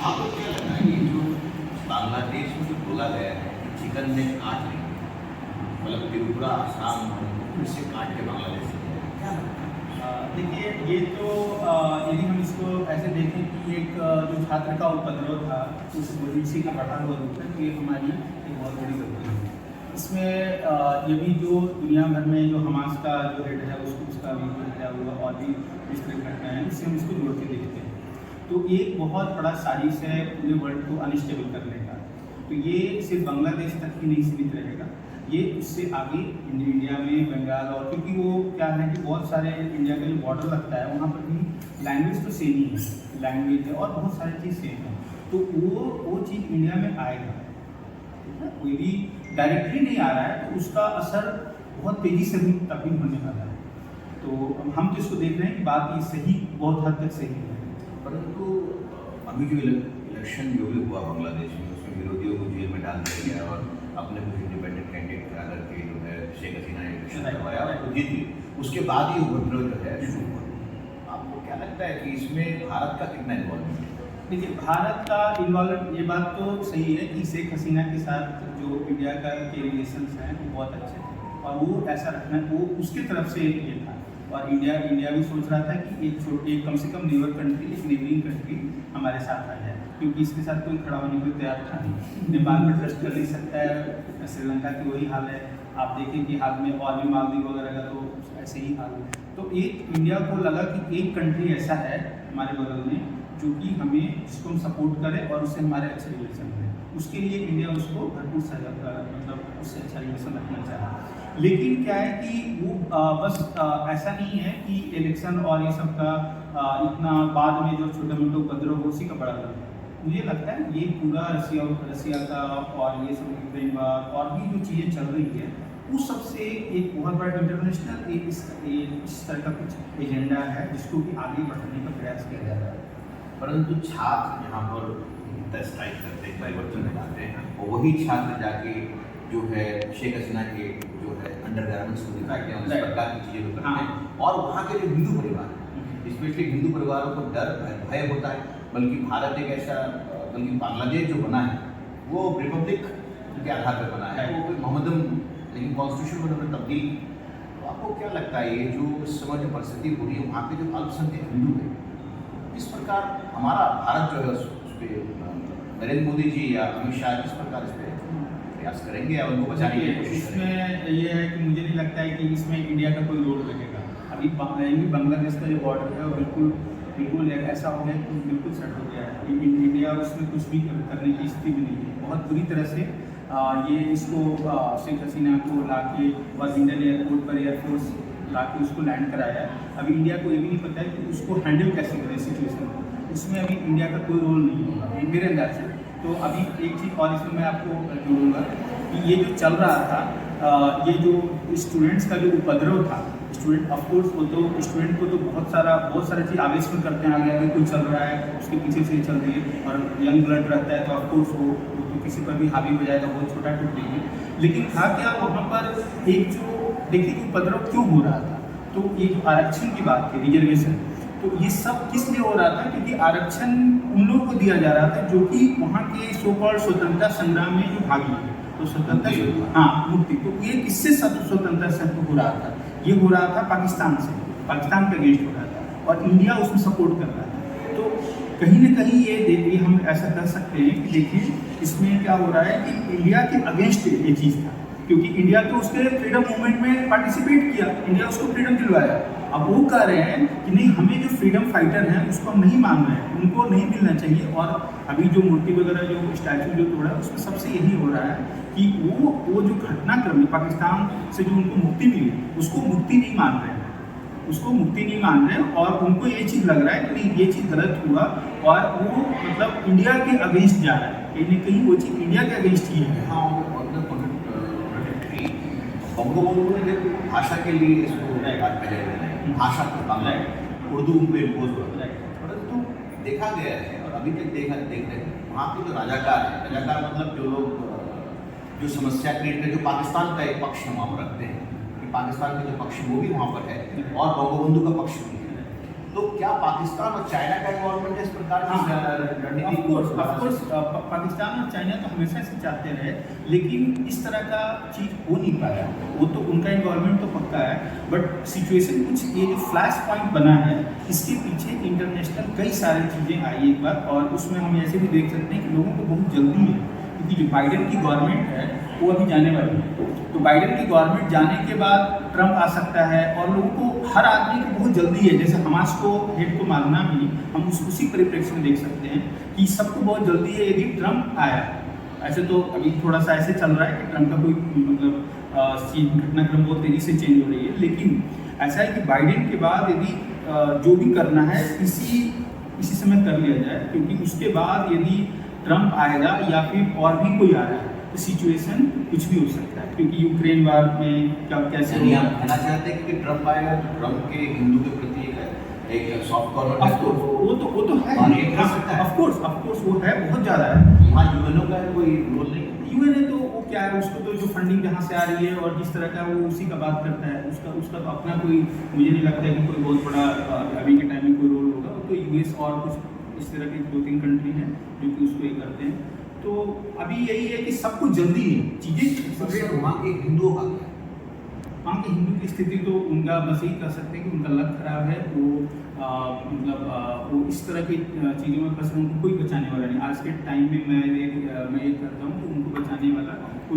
आपको क्या लग रहा है ये जो बांग्लादेश में जो बोला गया है कि चिकन ने काट ली, मतलब त्रिपुरा, आसाम, मणिपुर से काट के बांग्लादेश से गया, क्या लगता है? देखिए ये तो यदि हम इसको ऐसे देखें कि एक जो छात्र का उपद्रव था उस इसी का बढ़ा हुआ रूप है, तो ये हमारी एक बहुत बड़ी गलती है। इसमें ये भी जो दुनिया भर में जो हमास का जो हेड है उसका भी क्या हुआ और भी इस तरह घटना है, इससे हम इसको जोड़ के देखते हैं। तो एक बहुत बड़ा साजिश है पूरे वर्ल्ड को अनस्टेबल करने का। तो ये सिर्फ बांग्लादेश तक ही नहीं सीमित रहेगा, ये उससे आगे इंडिया में बंगाल, और क्योंकि वो क्या है कि बहुत सारे इंडिया का जो बॉर्डर लगता है वहाँ पर भी लैंग्वेज तो सेम ही है, लैंग्वेज है और बहुत सारी चीज़ सेम है। तो वो चीज़ इंडिया में आएगा, ठीक है, कोई भी डायरेक्टली नहीं आ रहा है तो उसका असर बहुत तेज़ी से भी तभी होने वाला है। तो हम तो इसको देख रहे हैं कि बात ये सही, बहुत हद तक सही है। परंतु अभी जो इलेक्शन जो भी हुआ बांग्लादेश में, उसमें विरोधियों को जेल में डाल दिया गया और अपने कुछ इंडिपेंडेंट कैंडिडेट खड़ा करके जो है शेख हसीना ने इलेक्शन करवाया और वो जीत गई। उसके बाद ही उपद्रव जो है शुरू हुआ। आपको क्या लगता है कि इसमें भारत का कितना इन्वॉल्वमेंट है? देखिए भारत का इन्वॉल्व, ये बात तो सही है कि शेख हसीना के साथ जो इंडिया का के रिलेशंस हैं वो बहुत अच्छे थे और वो ऐसा रखना वो उसकी तरफ से ये था। और इंडिया भी सोच रहा था कि एक कम से कम नेबर कंट्री, एक नेबरिंग कंट्री हमारे साथ आ जाए, क्योंकि इसके साथ कोई खड़ा होने को तैयार था नहीं। नेपाल में ट्रस्ट कर नहीं सकता है, श्रीलंका की वही हाल है, आप देखें कि हाल में और भी मालदीव वगैरह का तो ऐसे ही हाल है। तो एक इंडिया को लगा कि एक कंट्री ऐसा है हमारे बगल में जो कि हमें, जिसको हम सपोर्ट करें और उससे हमारे अच्छे रिलेशन हैं, उसके लिए इंडिया उसको भरपूर मतलब उससे अच्छा रिलेशन रखना चाहा। लेकिन क्या है कि वो बस ऐसा नहीं है कि इलेक्शन और ये सब का इतना बाद में जो छोटे मोटे उपद्रव हो उसी का बड़ा है। मुझे लगता है ये पूरा रसिया का और ये सब यूक्रेन और भी जो चीज़ें चल रही है उस सबसे एक बहुत बड़ा इंटरनेशनल इस तरह का कुछ एजेंडा है जिसको कि आगे बढ़ाने का प्रयास किया जा रहा है। परंतु छात्र यहाँ पर स्ट्राइक करते हैं, परिवर्तन लाते हैं और वही छात्र जाके जो है शेख हसीना के जो है अंडरगारमेंट्स को दिखाते हैं, इस प्रकार की चीज़ें करते हैं। और वहाँ के जो हिंदू परिवार हैं, स्पेशली हिंदू परिवारों को डर भय होता है। बल्कि भारत एक ऐसा, बल्कि बांग्लादेश जो बना है वो रिपब्लिक के आधार पर बना है, वो कोई मोहम्मदन, लेकिन कॉन्स्टिट्यूशन को उन्होंने तब्दील। तो आपको क्या लगता है ये जो इस समय जो परिस्थिति हो रही है वहाँ के जो अल्पसंख्यक हिंदू है, इस प्रकार हमारा भारत जो है उस पर नरेंद्र मोदी जी या अमित शाह किस प्रकार इस पर प्रयास करेंगे या उनको बचाने की कोशिश करेंगे? इसमें ये है कि मुझे नहीं लगता है कि इसमें इंडिया का कोई रोल लगेगा। अभी बांग्लादेश का जो बॉर्डर है वो बिल्कुल ऐसा हो गया कि बिल्कुल सेट हो गया है। इंडिया उसमें कुछ भी करने की स्थिति भी नहीं है। बहुत बुरी तरह से ये इसको शेख हसीना को ला के और इंडियन एयरपोर्ट पर एयरफोर्स ला के उसको लैंड कराया है। अभी इंडिया को ये भी नहीं पता है कि उसको हैंडल कैसे करें सिचुएशन को, उसमें अभी इंडिया का कोई रोल नहीं होगा मेरे अंदाज से। तो अभी एक चीज़ और इसमें मैं आपको जोड़ूंगा कि ये जो चल रहा था, ये जो स्टूडेंट्स का जो उपद्रव था, स्टूडेंट ऑफकोर्स वो तो स्टूडेंट को तो बहुत सारा चीज़ आवेश में करते हैं, आगे आगे कोई चल रहा है उसके पीछे से चल रही है और यंग ब्लड रहता है तो ऑफकोर्स वो तो किसी पर भी हावी हो जाएगा, बहुत छोटा टूट देंगे। लेकिन था क्या वहाँ पर एक जो देखिए कि उपद्रव क्यों हो रहा था, तो ये जो आरक्षण की बात थी, रिजर्वेशन, तो ये सब किस लिए हो रहा था? क्योंकि आरक्षण उन लोगों को दिया जा रहा था जो कि वहाँ के सो कॉल्ड स्वतंत्रता संग्राम में जो भाग लिए, तो स्वतंत्रता मुक्ति। तो ये किससे स्वतंत्रता संग्राम हो रहा था? ये हो रहा था पाकिस्तान से, पाकिस्तान के अगेंस्ट हो रहा था और इंडिया उसमें सपोर्ट कर रहा था। तो कहीं ना कहीं ये हम ऐसा कर सकते हैं कि देखिए इसमें क्या हो रहा है कि इंडिया के अगेंस्ट ये चीज़ था, क्योंकि इंडिया तो उसके फ्रीडम मूवमेंट में पार्टिसिपेट किया, इंडिया उसको फ्रीडम दिलवाया। अब वो कह रहे हैं कि नहीं, हमें जो फ्रीडम फाइटर हैं उसको हम नहीं मान रहे हैं, उनको नहीं मिलना चाहिए। और अभी जो मूर्ति वगैरह जो स्टैचू जो तोड़ा है उसमें सबसे यही हो रहा है कि वो जो घटनाक्रम है पाकिस्तान से जो उनको मुक्ति मिली उसको मुक्ति नहीं मान रहे हैं, उसको मुक्ति नहीं मान रहे हैं और उनको ये चीज़ लग रहा है कि नहीं ये चीज़ गलत हुआ और वो मतलब इंडिया के अगेंस्ट जा रहा है, कहीं ना कहीं वो चीज़ इंडिया के अगेंस्ट ही है। हाँ, बंगबंधु ने भाषा के लिए इसको भाषा को बांग्ला उर्दू उन पर इम्पोज हुआ, परंतु देखा गया है और अभी तक देख रहे हैं वहाँ के जो राजाकार हैं, राजाकार मतलब जो लोग जो समस्या क्रिएट करते, जो पाकिस्तान का एक पक्ष वहाँ पर रखते हैं कि पाकिस्तान का जो पक्ष वो भी वहाँ पर है और बंगबंधु का पक्ष भी है। तो क्या पाकिस्तान और चाइना का इन्वॉल्वमेंट इस प्रकार की रणनीति पाकिस्तान और चाइना तो हमेशा से चाहते रहे, लेकिन इस तरह का चीज़ हो नहीं पाया। वो तो उनका इन्वॉल्वमेंट तो पक्का है, बट सिचुएशन कुछ ये जो फ्लैश पॉइंट बना है, इसके पीछे इंटरनेशनल कई सारी चीज़ें आई एक बार, और उसमें हम ऐसे भी देख सकते हैं कि लोगों को बहुत जल्दी है, क्योंकि जो बाइडेन की गवर्नमेंट है वो अभी जाने वाली है। तो बाइडेन की गवर्नमेंट जाने के बाद ट्रंप आ सकता है, और लोगों को, हर आदमी को बहुत जल्दी है। जैसे हमास को हेड को मारना भी हम उसी परिप्रेक्ष्य में देख सकते हैं कि सबको बहुत जल्दी है यदि ट्रंप आया। ऐसे तो अभी थोड़ा सा ऐसे चल रहा है कि ट्रंप का कोई मतलब घटनाक्रम बहुत तेज़ी से चेंज हो रही है, लेकिन ऐसा है कि बाइडेन के बाद यदि जो भी करना है इसी समय कर लिया जाए, क्योंकि उसके बाद यदि ट्रंप आएगा या फिर और भी कोई आ रहा है तो सिचुएशन कुछ भी हो सकता है, क्योंकि यूक्रेन वार में कैसे हम कहना चाहते हैं कि ट्रंप आएगा तो ट्रंप के हिंदू के प्रति एक सॉफ्ट कॉर्नर है, तो वो तो है, और ये कर सकता है। ऑफ कोर्स वो है, बहुत ज़्यादा है। यहाँ यूएनओ का कोई रोल नहीं है। यूएनए तो वो क्या है, उसको तो जो फंडिंग जहाँ से आ रही है और जिस तरह का वो उसी का बात करता है, उसका तो अपना कोई, मुझे नहीं लगता है कि कोई बहुत बड़ा अभी के टाइम में कोई रोल होगा। वो तो यूएस और कुछ इस तरह के 2-3 कंट्री हैं जो कि उसको ये करते हैं। तो अभी यही है कि सब कुछ जल्दी है चीज़ें। वहाँ के हिंदुओं का क्या? वहाँ के हिंदू की स्थिति तो उनका बस यही कह सकते हैं कि उनका लक खराब है। वो इस तरह की चीज़ों में फंसे, उनको कोई बचाने वाला नहीं। आज के टाइम में मैं ये करता हूँ कि उनको बचाने वाला कोई